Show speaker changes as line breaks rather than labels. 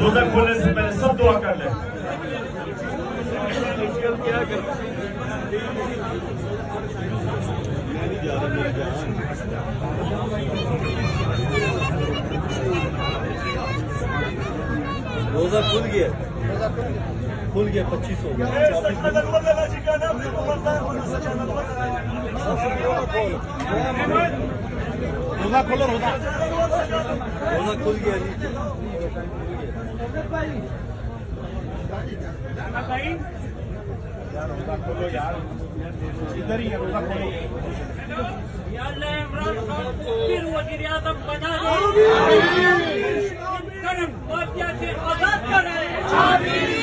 रोजा खोलने से पहले सब दुआ कर ले।
रोजा खुल गया 25 हो गया। रोजा खोलो, रोजा खुल गया जी।
रोजा खोलो यार, इधर ही है, रोजा खोलो।
फिर वज़ीर आज़म बना दे, कर्म वाक़िया से आज़ाद कर रहे हैं।